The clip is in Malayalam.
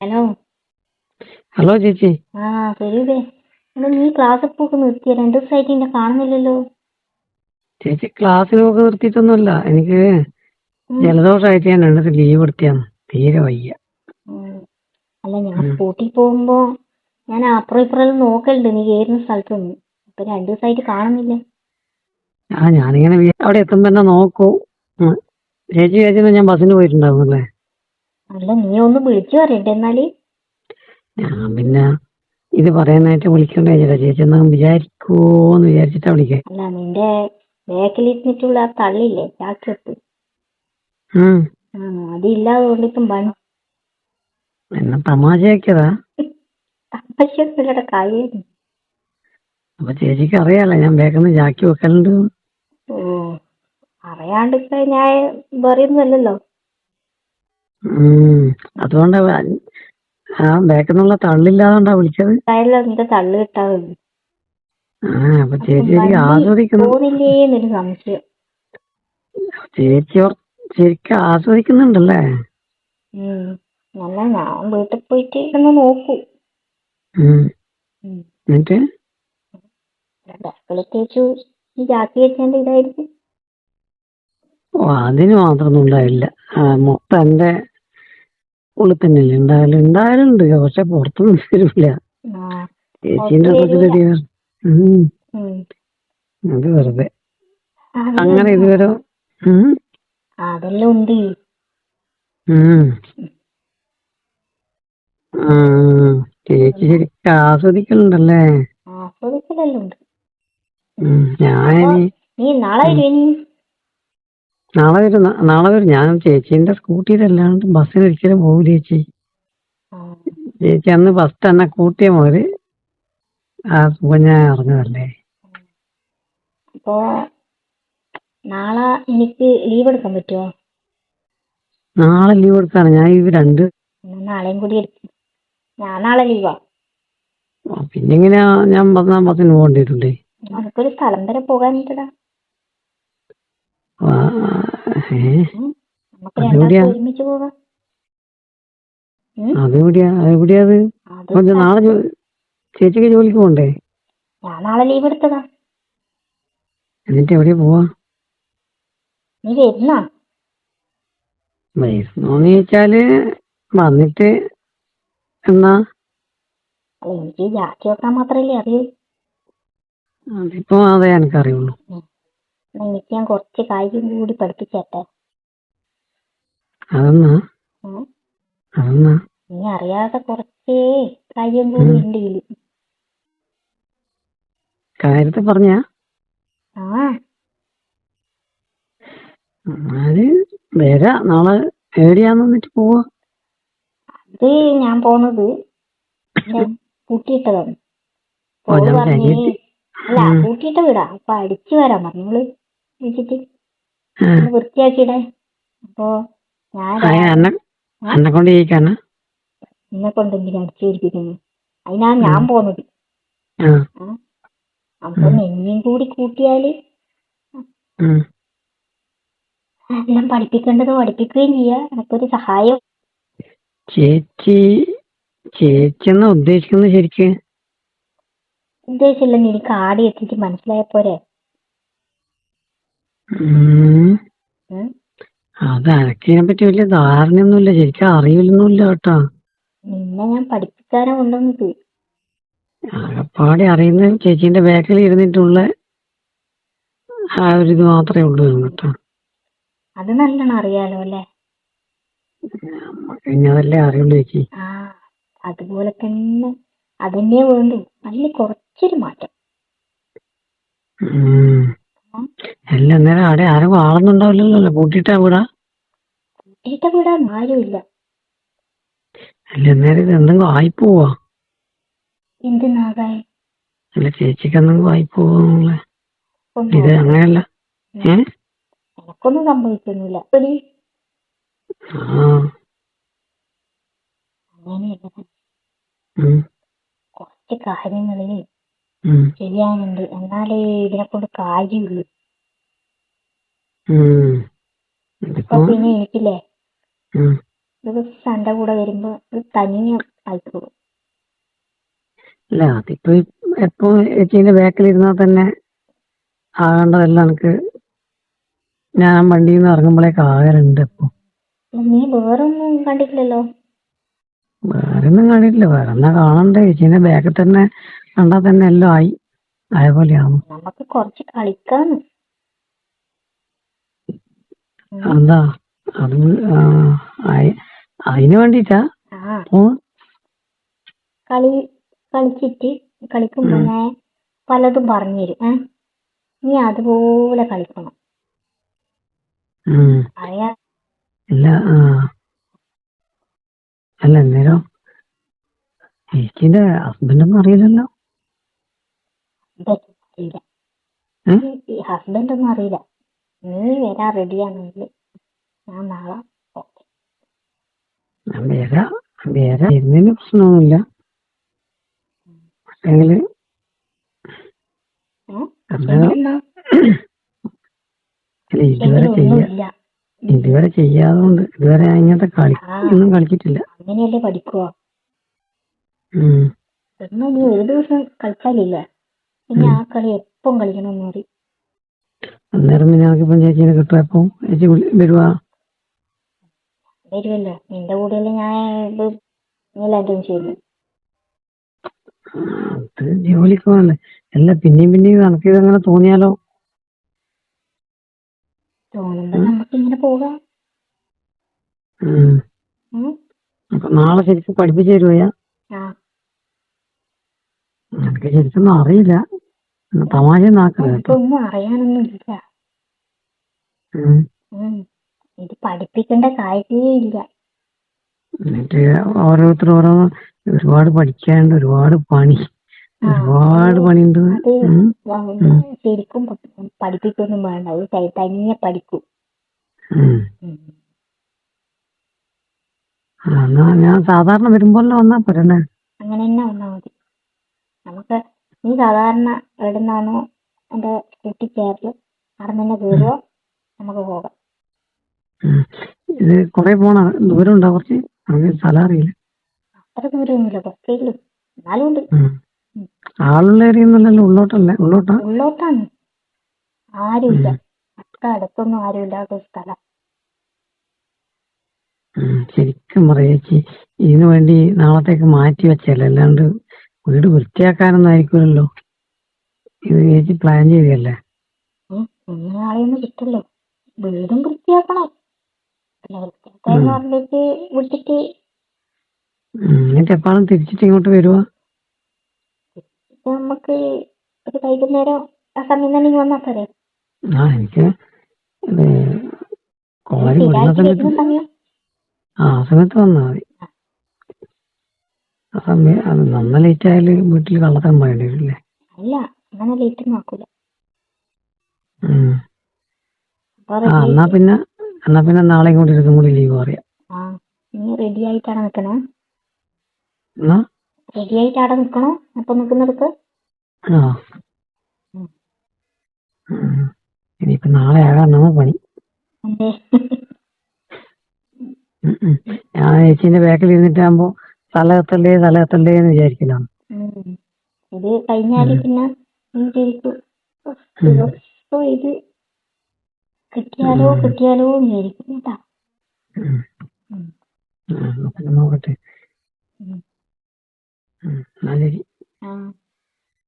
ഹലോ. ഹലോ ചേച്ചി. ഫരീദേ, എടാ നീ ക്ലാസ് ഒക്കെ നിർത്തിയ? 2 ദിവസമായിട്ട് എന്നെ കാണുന്നില്ലല്ലോ. ചേച്ചി ക്ലാസ്സിന് പോക്ക് നിർത്തിയിട്ടൊന്നുമല്ല. എനിക്ക് ഉം. ജലദോഷമായിട്ട് ഞാൻ 2 ദിവസം ലീവ് എടുത്തിയാണ്. തീരെ വയ്യ. ഉം. അല്ല, ഞാൻ ഉം. സ്കൂട്ടിൽ പോകുമ്പോ ഞാൻ അപ്പുറം ഇപ്പുറം നോക്കലുണ്ട് നീ കയറുന്ന സ്ഥലത്തൊന്നും. ഇപ്പൊ 2 ദിവസമായിട്ട് കാണുന്നില്ല. ഞാനിങ്ങനെ അവിടെ എത്തുമ്പോ എന്നെ നോക്കൂ. ഉം. ചേച്ചി ഞാൻ ബസ്സിന് പോയിട്ടുണ്ടാവും അല്ലേ? അല്ല, നീ ഒന്ന് വിളിച്ചു പറയട്ടെ എന്നാല്. ഞാൻ പിന്നെ ഇത് പറയാനായിട്ട് വിളിക്കണ്ട ചേച്ചി എന്നാ വിചാരിക്കുവോന്ന് വിചാരിച്ചിട്ടാ വിളിക്കേ. അല്ല, നിന്റെ ബാക്കിലിരുന്നിട്ടുള്ള ആ തള്ളില്ലേ ചാക്കിയപ്പ്, ഉം. അതില്ലാതെ കൊണ്ടിപ്പം എന്നെ തമാശയാക്കിയതാ. തമാശയുടെ കാര്യം. അപ്പൊ ചേച്ചിക്ക് അറിയാലോ ഞാൻ ബാക്കിന്ന് ചാക്കി വെക്കലുണ്ട്. ഓ, അറിയാണ്ടിപ്പോ ഞാൻ പറയുന്നല്ലോ. അതുകൊണ്ടാ ബാക്കിന്നുള്ള തള്ളില്ലാതോണ്ടാ വിളിച്ചത്. നിന്റെ തള്ളു കിട്ടാതെ അപ്പൊ അപ്പം ചേച്ചി ശരിക്കും വണ്ടി ആസ്വദിക്കുന്നു. പോകുന്നില്ലേ എന്നൊരു സംശയം. ചേച്ചി ശരിക്കും ആസ്വദിക്കുന്നുണ്ടല്ലേ? നല്ല, ഞാൻ വീട്ടിൽ പോയിട്ട് ഒന്ന് നോക്കൂ. എന്നിട്ട് തേച്ചു ഈ ജാക്കി വെച്ചതിന്റെ ഇതായിരിക്കും. അതിന് മാത്രമൊന്നും ഉണ്ടായില്ല. മൊത്തം എന്റെ ഉള്ളിൽ തന്നെയല്ലേ ഉണ്ടായാലും ഉണ്ട്. പക്ഷെ പുറത്തൊന്നും വരില്ല. ചേച്ചീന്റെ ഡ്രസ്സിലടി. അത് വെറുതെ അങ്ങനെ ഇതുവരെ. അതെല്ലാം ഉണ്ട്. ചേച്ചി ശരിക്കും ആസ്വദിക്കലുണ്ടല്ലേ? ആസ്വദിക്കലെല്ലാം ഉണ്ട്. ഞാനി നീ നാളെ വരുവേ? നാളെ വരും. ഞാൻ ചേച്ചീന്റെ സ്കൂട്ടിയിലല്ലാണ്ട് ബസ്സിന് ഒരിക്കലും പോകില്ല ചേച്ചി. ചേച്ചി അന്ന് ഫസ്റ്റ് എന്നെ കൂട്ടിയ മുതല് ആ സുഖം ഞാൻ അറിഞ്ഞതല്ലേ. അപ്പോ നാളെ എനിക്ക് ലീവ് എടുക്കാൻ പറ്റുമോ? നാളെ ലീവ് എടുക്കാണ് ഞാൻ. നാളെയും കൂടി എടുക്കും. ഞാൻ നാളെ ലീവാ. പിന്നെ എങ്ങനെയാ ഞാൻ ബസ്സിന് പോകേണ്ടിട്ടുണ്ടേ. നമുക്കൊരു സ്ഥലം വരെ പോകാനിട്ടടാ. നമുക്ക് രണ്ടാൾക്കും ഒരുമിച്ച് പോകാം. അതെവിടെയാ അത്? നാളെ ചേച്ചിക്ക് ജോലിക്ക് പോണ്ടേ? ഞാൻ നാളെ ലീവ് എടുത്തതാ. എന്നിട്ട് എവിടെയാ പോവാ? നീ വരുന്നോ? വരുന്നോന്ന് ചോദിച്ചാല് വന്നിട്ട് എന്നാ. എനിക്ക് ജാക്കി വെക്കാൻ മാത്രല്ലേ അറിയൂ. അതിപ്പോ അതേ എനിക്കറിയുള്ളൂ. എനിക്ക് ഞാൻ കുറച്ച് കാര്യം കൂടി പഠിപ്പിച്ചേട്ടെ. അതെന്നാ? നീ അറിയാതെ കുറച്ചേ കാര്യം കൂടി ഉണ്ട് ഇതില്. കാര്യത്തെ പറഞ്ഞാ വരാ. നാളെ എവിടെയാന്ന് വന്നിട്ട് പോവാ. അത് ഞാൻ പോണത് കൂട്ടിയിട്ടതാണ്. അല്ല, കൂട്ടിയിട്ട വീടാ. അപ്പൊ അടിച്ചു വരാൻ പറഞ്ഞോള് വിളിച്ചിട്ട് വൃത്തിയാക്കിയിടേ. അപ്പൊ എന്നെ കൊണ്ട് ചെയ്യിക്കാനാ? എന്നെ കൊണ്ട് എന്തിനാ അടിച്ചു പിടിപ്പിക്കുന്നു? അതിനാ ഞാൻ പോന്നത്. അപ്പൊ നിന്നെയും കൂടി കൂട്ടിയാല് എല്ലാം പഠിപ്പിക്കേണ്ടത് പഠിപ്പിക്കുകയും ചെയ്യാ. എനിക്കൊരു സഹായം. ചേച്ചിയെന്നാ ഉദ്ദേശിക്കുന്നത് ശരിക്ക്? ഉദ്ദേശിച്ചില്ലെന്ന് എനിക്ക് ആടി എത്തിച്ച് മനസ്സിലായപ്പോരെ. അത് എനക്കിനെ പറ്റി വലിയ ധാരണയൊന്നുമില്ല. ശരിക്കും അറിയില്ലൊന്നുമില്ല കേട്ടോ. നിന്നെ ഞാൻ പഠിപ്പിക്കാനാ കൊണ്ടുവന്നത്. ആകപ്പാടെ അറിയുന്ന ചേച്ചീന്റെ ബാക്കിൽ ഇരുന്നിട്ടുള്ള ആ ഒരു ഇത് മാത്രമേ ഉള്ളൂ കേട്ടോ. അത് നല്ലോണം അറിയാലോ അല്ലേ? പിന്നെ അതല്ലേ അറിയുള്ളൂ ചേച്ചി. അതുപോലെ തന്നെ അതന്നെ വേണ്ടു. നല്ല കുറച്ചൊരു മാറ്റം. അല്ല, അന്നേരം അവിടെ ആരും ആളൊന്നുണ്ടാവില്ലല്ലോ? കൂട്ടിയിട്ടാ വീടാ? കൂട്ടിയിട്ട വീടാൻ ആരുമില്ല. അല്ല, അന്നേരം ഇത് എന്തെങ്കിലും ആയിപ്പോവാ? എന്തിനാകായി? അല്ല, ചേച്ചിക്ക് എന്തെങ്കിലും ആയിപ്പോവാ? ഇത് അങ്ങനെയല്ല. എനക്കൊന്നും സംഭവിക്കുന്നില്ല. കുറച്ച് കാര്യങ്ങളില് ചെയ്യാനുണ്ട്. എന്നാലേ ഇതിനെ കൊണ്ട് കാര്യമുള്ളൂ. ഇപ്പൊ പിന്നെ എനിക്കില്ലേ ദിവസം എന്റെ കൂടെ വരുമ്പോ ഇത് തനിയെ ആയിക്കോളും. അല്ല അതിപ്പോ എപ്പോ ചേച്ചീന്റെ ബാക്കിലിരുന്നാൽ തന്നെ ആകേണ്ടതെല്ലാം എനിക്ക് ഞാൻ വണ്ടിയിൽ നിന്ന് ഇറങ്ങുമ്പോഴേക്ക് ആകലുണ്ട്. ഇപ്പൊ നീ വേറൊന്നും കണ്ടിട്ടില്ലല്ലോ. വേറെ ഒന്നും കണ്ടിട്ടില്ല. വേറെ എന്നാ കാണണ്ടേ? ചേച്ചീന്റെ ബാക്കിൽ തന്നെ കണ്ടാൽ തന്നെ എല്ലാം ആയ പോലെയാവും. നമുക്ക് കുറച്ച് കളിക്കാന്ന്. എന്താ അത് അതിന് വേണ്ടിട്ടാ കളിച്ചിട്ട് കളിക്കുമ്പോ ഞാൻ പലതും പറഞ്ഞുതരും. നീ അതുപോലെ കളിക്കണം. അറിയാ അല്ല അന്നേരം ചേച്ചിന്റെ ഹസ്ബൻഡൊന്നും അറിയില്ലല്ലോ. ഹസ്ബൻഡ് ഒന്നും അറിയില്ല. നീ വരാൻ റെഡിയാണെങ്കിൽ ഞാൻ നാളെ വരുന്നതിന് പ്രശ്നമൊന്നുമില്ല. പക്ഷേങ്കില് ഇതുവരെ ചെയ്യാതുകൊണ്ട് ഇതുവരെ ഇങ്ങനത്തെ ഒന്നും കളിച്ചിട്ടില്ല. അങ്ങനെയല്ലേ പഠിക്കുവോ? എന്നാ നീ ഒരു ദിവസം കളിച്ചാലില്ല പിന്നെ ആ കളി എപ്പം കളിക്കണമെന്ന് പറയും. അന്നേരം പിന്നെ നമുക്കിപ്പം ചേച്ചീനെ കിട്ടും. എപ്പം ചേച്ചി വരുമല്ലോ. നിന്റെ കൂടെയല്ലേ ഞാൻ എല്ലാറ്റും ചെയ്യുന്നു. അത് ജോലിക്ക് പോകണ്ടേ. അല്ല പിന്നെയും കണക്ക് അങ്ങനെ തോന്നിയാലോ? തോന്നുമ്പോ നമുക്ക് ഇങ്ങനെ പോകാം. അപ്പൊ നാളെ ശരിക്കും പഠിപ്പിച്ചു തരുവോ? എനിക്ക് ശരിക്കൊന്നും അറിയില്ല. തമാശ ഒന്നും അറിയാനൊന്നും ഇല്ല. ഇത് പഠിപ്പിക്കേണ്ട കാര്യമേ ഇല്ല. എന്നിട്ട് ഓരോരുത്തർ ഓരോന്ന് ഒരുപാട് പഠിക്കാനുണ്ട്, ഒരുപാട് പണിയുണ്ട്. ശരിക്കും പഠിപ്പിക്കൊന്നും വേണ്ട, ഒരു തനിയെ പഠിക്കും. ഞാൻ സാധാരണ വരുമ്പോഴല്ലോ വന്നാ പോരല്ലേ? അങ്ങനെ തന്നെ വന്നാ മതി. നമുക്ക് നീ സാധാരണ എവിടുന്നാണോ എന്റെ സ്കൂട്ടി ചേർത്ത് അവിടെ തന്നെ കയറുക, നമുക്ക് പോകാം. ഇത് കൊറേ പോണ ദൂരം ഉണ്ടോ? കുറച്ച് സ്ഥലം അറിയില്ല. അത്ര ദൂരമൊന്നുമില്ല, കുറച്ചേ ഉള്ളൂ. എന്നാലും ഉണ്ട്. ആളുള്ള ഏരിയൊന്നുമല്ലല്ലോ, ഉള്ളോട്ടാണ്. ആരുമില്ല, അത്ര അടുത്തൊന്നും ആരും ഇല്ലാത്ത സ്ഥലം. ശരിക്കും പറയേച്ചി, ഇതിനു വേണ്ടി നാളത്തേക്ക് മാറ്റി വെച്ചല്ലേ, അല്ലാണ്ട് വീട് വൃത്തിയാക്കാനൊന്നും ആയിരിക്കുമല്ലോ. ഇത് ചേച്ചി പ്ലാൻ ചെയ്തല്ലേ? നാളെയൊന്നും കിട്ടല്ലോ, വീടും വൃത്തിയാക്കണം. വൃത്തിയാക്കാന്ന് വിട്ടിട്ട് എന്നിട്ട് എപ്പോഴും തിരിച്ചിട്ട് ഇങ്ങോട്ട് വരുവാ? നമുക്ക് ഒരു വൈകുന്നേരം ആ സമയം തന്നെ ഇങ്ങ് വന്നാ പോരെ? എനിക്ക് കോളേജ് ആ സമയത്ത് വന്നാ മതി. ആ സമയം അത് നന്ന ലേറ്റ് ആയാല് വീട്ടിൽ കള്ളത്തരം പറയേണ്ടി വരില്ലേ? അല്ല, അങ്ങനെ ലേറ്റ് ഒന്നും ആക്കൂല. എന്നാ പിന്നെ നാളെ കൂടി ഇതും കൂടി ലീവ് പറയാം. നീ റെഡി ആയിട്ടാണ് നിക്കണേ? റെഡി ആയിട്ട് അവിടെ നിക്കണോ? അപ്പൊ നിക്കുന്നിടത്ത് ഇനിയിപ്പോ നാളെ ആകാന്നാണ് പണി. ഞാൻ ചേച്ചീന്റെ ബാക്കിൽ ഇരുന്നിട്ടാകുമ്പോ തലകത്തല്ലേ എന്ന് വിചാരിക്കലാണ്. ഇത് കഴിഞ്ഞാല് പിന്നെ ഇത് കിട്ടിയാലോ വിചാരിക്കും കേട്ടാ. നോക്കട്ടെ. എന്നാ ശരി.